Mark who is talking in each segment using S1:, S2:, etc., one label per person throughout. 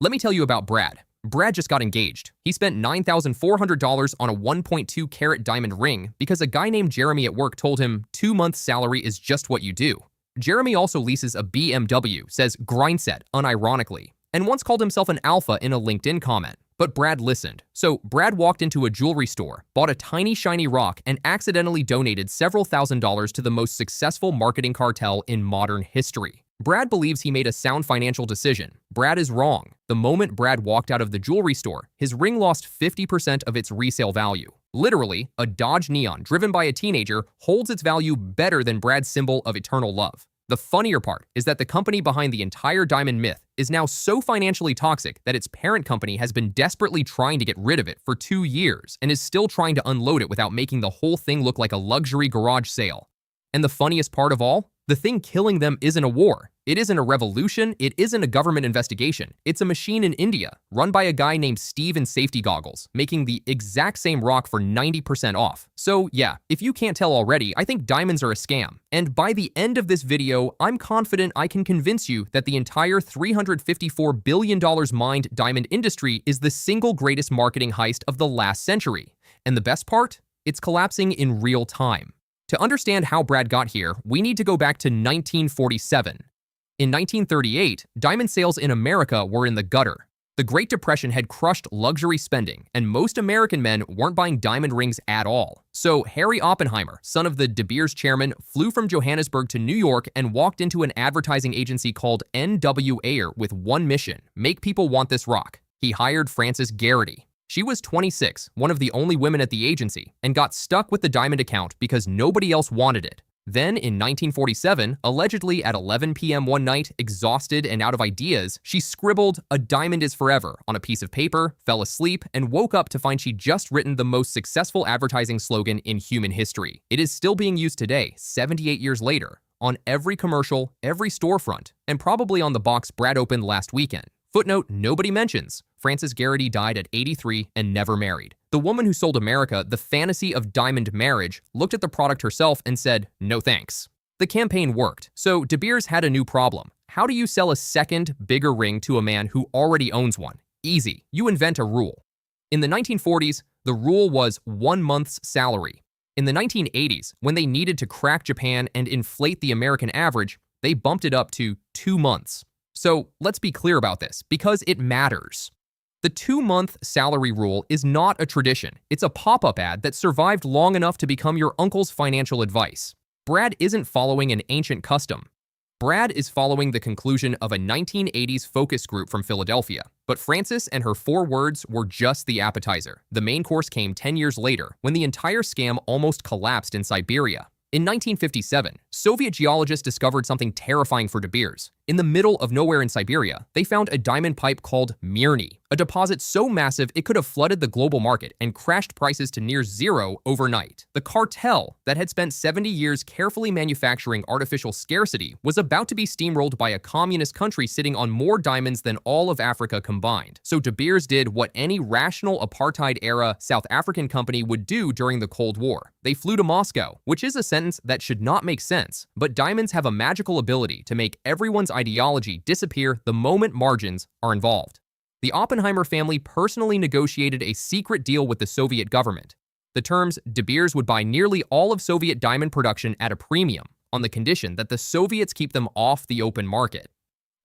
S1: Let me tell you about Brad. Brad just got engaged. He spent $9,400 on a 1.2 carat diamond ring because a guy named Jeremy at work told him 2 months' salary is just what you do. Jeremy also leases a BMW, says grindset unironically, and once called himself an alpha in a LinkedIn comment. But Brad listened. So Brad walked into a jewelry store, bought a tiny shiny rock, and accidentally donated several $1,000s to the most successful marketing cartel in modern history. Brad believes he made a sound financial decision. Brad is wrong. The moment Brad walked out of the jewelry store, his ring lost 50% of its resale value. Literally, a Dodge Neon driven by a teenager holds its value better than Brad's symbol of eternal love. The funnier part is that the company behind the entire diamond myth is now so financially toxic that its parent company has been desperately trying to get rid of it for 2 years and is still trying to unload it without making the whole thing look like a luxury garage sale. And the funniest part of all? The thing killing them isn't a war. It isn't a revolution. It isn't a government investigation. It's a machine in India, run by a guy named Steve in safety goggles, making the exact same rock for 90% off. So yeah, if you can't tell already, I think diamonds are a scam. And by the end of this video, I'm confident I can convince you that the entire $354 billion mined diamond industry is the single greatest marketing heist of the last century. And the best part? It's collapsing in real time. To understand how Brad got here, we need to go back to 1947. In 1938, diamond sales in America were in the gutter. The Great Depression had crushed luxury spending, and most American men weren't buying diamond rings at all. So Harry Oppenheimer, son of the De Beers chairman, flew from Johannesburg to New York and walked into an advertising agency called N.W. Ayer with one mission: make people want this rock. He hired Frances Garrity. She was 26, one of the only women at the agency, and got stuck with the diamond account because nobody else wanted it. Then, in 1947, allegedly at 11 p.m. one night, exhausted and out of ideas, she scribbled "A diamond is forever" on a piece of paper, fell asleep, and woke up to find she'd just written the most successful advertising slogan in human history. It is still being used today, 78 years later, on every commercial, every storefront, and probably on the box Brad opened last weekend. Footnote nobody mentions: Frances Garrity died at 83 and never married. The woman who sold America the fantasy of diamond marriage looked at the product herself and said, "No thanks." The campaign worked, so De Beers had a new problem. How do you sell a second, bigger ring to a man who already owns one? Easy. You invent a rule. In the 1940s, the rule was 1 month's salary. In the 1980s, when they needed to crack Japan and inflate the American average, they bumped it up to 2 months. So let's be clear about this, because it matters. The 2-month salary rule is not a tradition. It's a pop-up ad that survived long enough to become your uncle's financial advice. Brad isn't following an ancient custom. Brad is following the conclusion of a 1980s focus group from Philadelphia. But Frances and her 4 words were just the appetizer. The main course came 10 years later, when the entire scam almost collapsed in Siberia. In 1957, Soviet geologists discovered something terrifying for De Beers. In the middle of nowhere in Siberia, they found a diamond pipe called Mirny, a deposit so massive it could have flooded the global market and crashed prices to near zero overnight. The cartel that had spent 70 years carefully manufacturing artificial scarcity was about to be steamrolled by a communist country sitting on more diamonds than all of Africa combined. So De Beers did what any rational apartheid-era South African company would do during the Cold War. They flew to Moscow, which is a sentence that should not make sense, but diamonds have a magical ability to make everyone's ideology disappear the moment margins are involved. The Oppenheimer family personally negotiated a secret deal with the Soviet government. The terms: De Beers would buy nearly all of Soviet diamond production at a premium, on the condition that the Soviets keep them off the open market.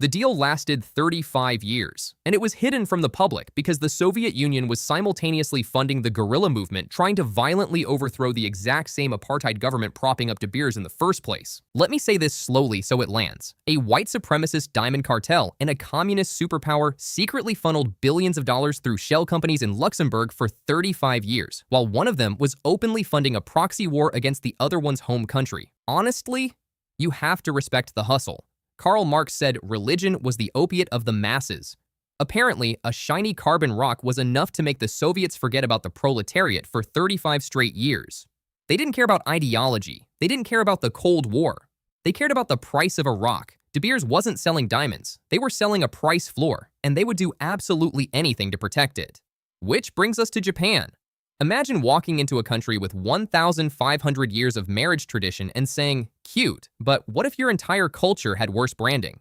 S1: The deal lasted 35 years, and it was hidden from the public because the Soviet Union was simultaneously funding the guerrilla movement trying to violently overthrow the exact same apartheid government propping up De Beers in the first place. Let me say this slowly so it lands. A white supremacist diamond cartel and a communist superpower secretly funneled billions of dollars through shell companies in Luxembourg for 35 years, while one of them was openly funding a proxy war against the other one's home country. Honestly, you have to respect the hustle. Karl Marx said religion was the opiate of the masses. Apparently, a shiny carbon rock was enough to make the Soviets forget about the proletariat for 35 straight years. They didn't care about ideology. They didn't care about the Cold War. They cared about the price of a rock. De Beers wasn't selling diamonds. They were selling a price floor, and they would do absolutely anything to protect it. Which brings us to Japan. Imagine walking into a country with 1,500 years of marriage tradition and saying, "Cute, but what if your entire culture had worse branding?"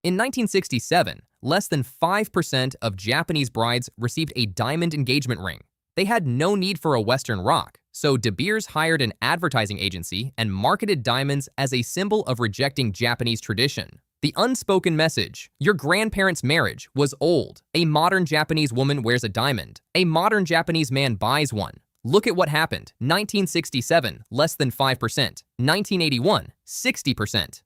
S1: In 1967, less than 5% of Japanese brides received a diamond engagement ring. They had no need for a Western rock, so De Beers hired an advertising agency and marketed diamonds as a symbol of rejecting Japanese tradition. The unspoken message: your grandparents' marriage was old. A modern Japanese woman wears a diamond. A modern Japanese man buys one. Look at what happened. 1967, less than 5%. 1981, 60%.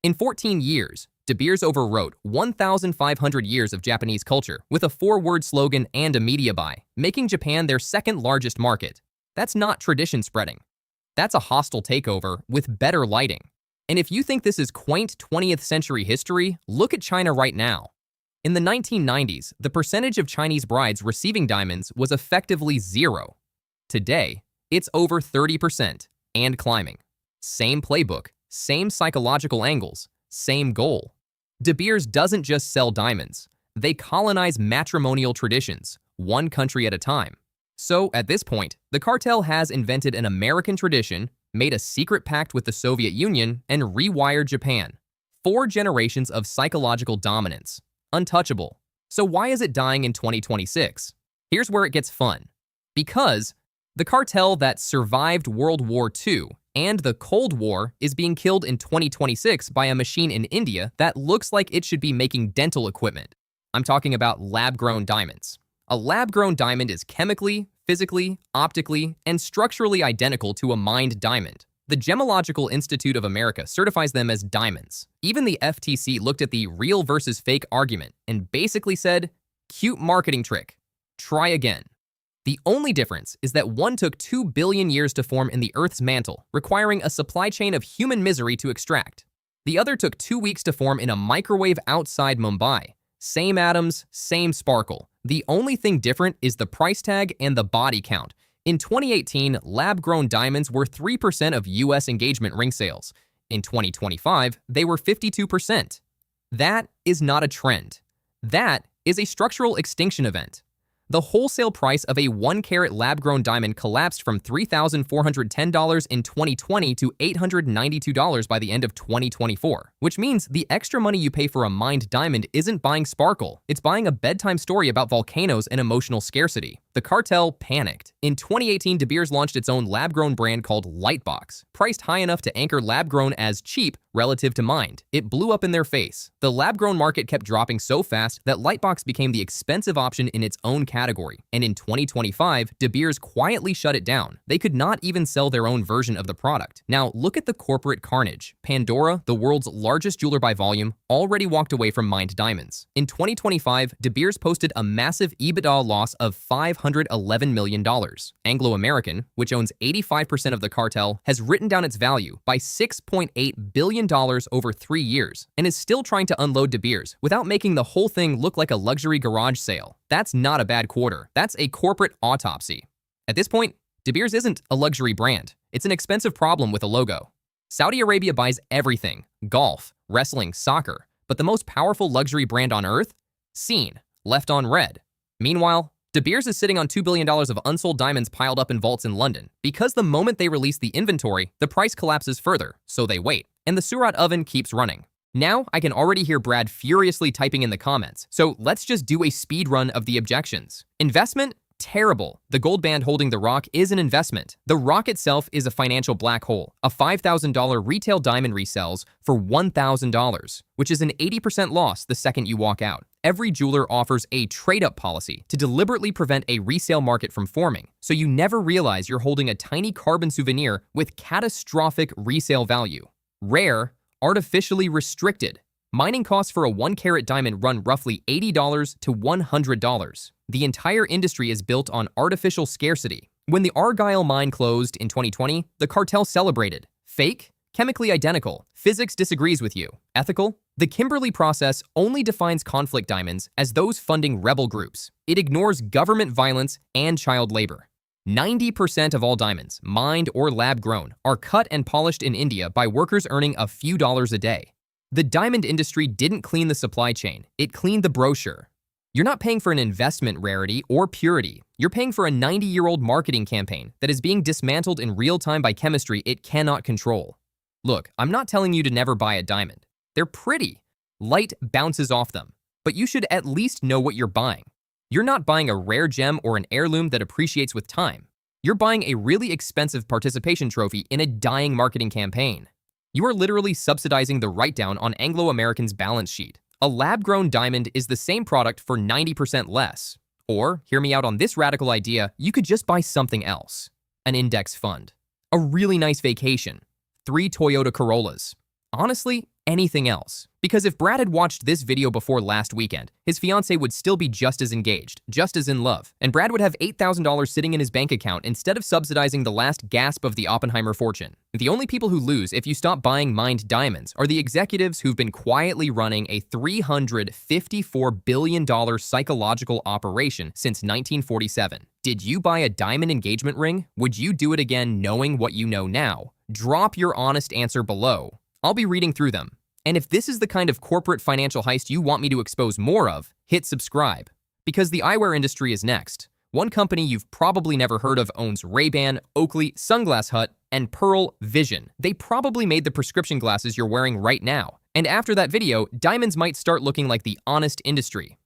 S1: In 14 years, De Beers overwrote 1,500 years of Japanese culture with a 4-word slogan and a media buy, making Japan their second largest market. That's not tradition spreading. That's a hostile takeover with better lighting. And if you think this is quaint 20th century history, look at China right now. In the 1990s, the percentage of Chinese brides receiving diamonds was effectively zero. Today, it's over 30% and climbing. Same playbook, same psychological angles, same goal. De Beers doesn't just sell diamonds. They colonize matrimonial traditions, one country at a time. So, at this point, the cartel has invented an American tradition, made a secret pact with the Soviet Union, and rewired Japan. 4 generations of psychological dominance. Untouchable. So why is it dying in 2026? Here's where it gets fun. Because the cartel that survived World War II and the Cold War is being killed in 2026 by a machine in India that looks like it should be making dental equipment. I'm talking about lab-grown diamonds. A lab-grown diamond is chemically, physically, optically, and structurally identical to a mined diamond. The Gemological Institute of America certifies them as diamonds. Even the FTC looked at the real versus fake argument and basically said, cute marketing trick. Try again. The only difference is that one took 2 billion years to form in the Earth's mantle, requiring a supply chain of human misery to extract. The other took 2 weeks to form in a microwave outside Mumbai. Same atoms, same sparkle. The only thing different is the price tag and the body count. In 2018, lab-grown diamonds were 3% of U.S. engagement ring sales. In 2025, they were 52%. That is not a trend. That is a structural extinction event. The wholesale price of a 1-carat lab-grown diamond collapsed from $3,410 in 2020 to $892 by the end of 2024, which means the extra money you pay for a mined diamond isn't buying sparkle, it's buying a bedtime story about volcanoes and emotional scarcity. The cartel panicked. In 2018, De Beers launched its own lab-grown brand called Lightbox, priced high enough to anchor lab-grown as cheap relative to mined. It blew up in their face. The lab-grown market kept dropping so fast that Lightbox became the expensive option in its own category, and in 2025, De Beers quietly shut it down. They could not even sell their own version of the product. Now, look at the corporate carnage. Pandora, the world's largest jeweler by volume, already walked away from mined diamonds. In 2025, De Beers posted a massive EBITDA loss of $511 million. Anglo American, which owns 85% of the cartel, has written down its value by $6.8 billion over 3 years and is still trying to unload De Beers without making the whole thing look like a luxury garage sale. That's not a bad quarter. That's a corporate autopsy. At this point, De Beers isn't a luxury brand. It's an expensive problem with a logo. Saudi Arabia buys everything: golf, wrestling, soccer. But the most powerful luxury brand on earth? Seen, left on red. Meanwhile, De Beers is sitting on $2 billion of unsold diamonds piled up in vaults in London. Because the moment they release the inventory, the price collapses further, so they wait. And the Surat oven keeps running. Now, I can already hear Brad furiously typing in the comments, so let's just do a speed run of the objections. Investment? Terrible. The gold band holding the rock is an investment. The rock itself is a financial black hole. A $5,000 retail diamond resells for $1,000, which is an 80% loss the second you walk out. Every jeweler offers a trade-up policy to deliberately prevent a resale market from forming, so you never realize you're holding a tiny carbon souvenir with catastrophic resale value. Rare, artificially restricted. Mining costs for a 1-carat diamond run roughly $80 to $100. The entire industry is built on artificial scarcity. When the Argyle mine closed in 2020, the cartel celebrated. Fake? Chemically identical. Physics disagrees with you. Ethical? The Kimberley process only defines conflict diamonds as those funding rebel groups. It ignores government violence and child labor. 90% of all diamonds, mined or lab-grown, are cut and polished in India by workers earning a few dollars a day. The diamond industry didn't clean the supply chain, it cleaned the brochure. You're not paying for an investment rarity or purity. You're paying for a 90-year-old marketing campaign that is being dismantled in real time by chemistry it cannot control. Look, I'm not telling you to never buy a diamond. They're pretty. Light bounces off them. but you should at least know what you're buying. You're not buying a rare gem or an heirloom that appreciates with time. You're buying a really expensive participation trophy in a dying marketing campaign. You are literally subsidizing the write-down on Anglo-American's balance sheet. A lab-grown diamond is the same product for 90% less. Or, hear me out on this radical idea, you could just buy something else. An index fund. A really nice vacation. 3 Toyota Corollas. Honestly, anything else. Because if Brad had watched this video before last weekend, his fiancée would still be just as engaged, just as in love, and Brad would have $8,000 sitting in his bank account instead of subsidizing the last gasp of the Oppenheimer fortune. The only people who lose if you stop buying mined diamonds are the executives who've been quietly running a $354 billion psychological operation since 1947. Did you buy a diamond engagement ring? Would you do it again knowing what you know now? Drop your honest answer below. I'll be reading through them. And if this is the kind of corporate financial heist you want me to expose more of, hit subscribe. Because the eyewear industry is next. One company you've probably never heard of owns Ray-Ban, Oakley, Sunglass Hut, and Pearl Vision. They probably made the prescription glasses you're wearing right now. And after that video, diamonds might start looking like the honest industry.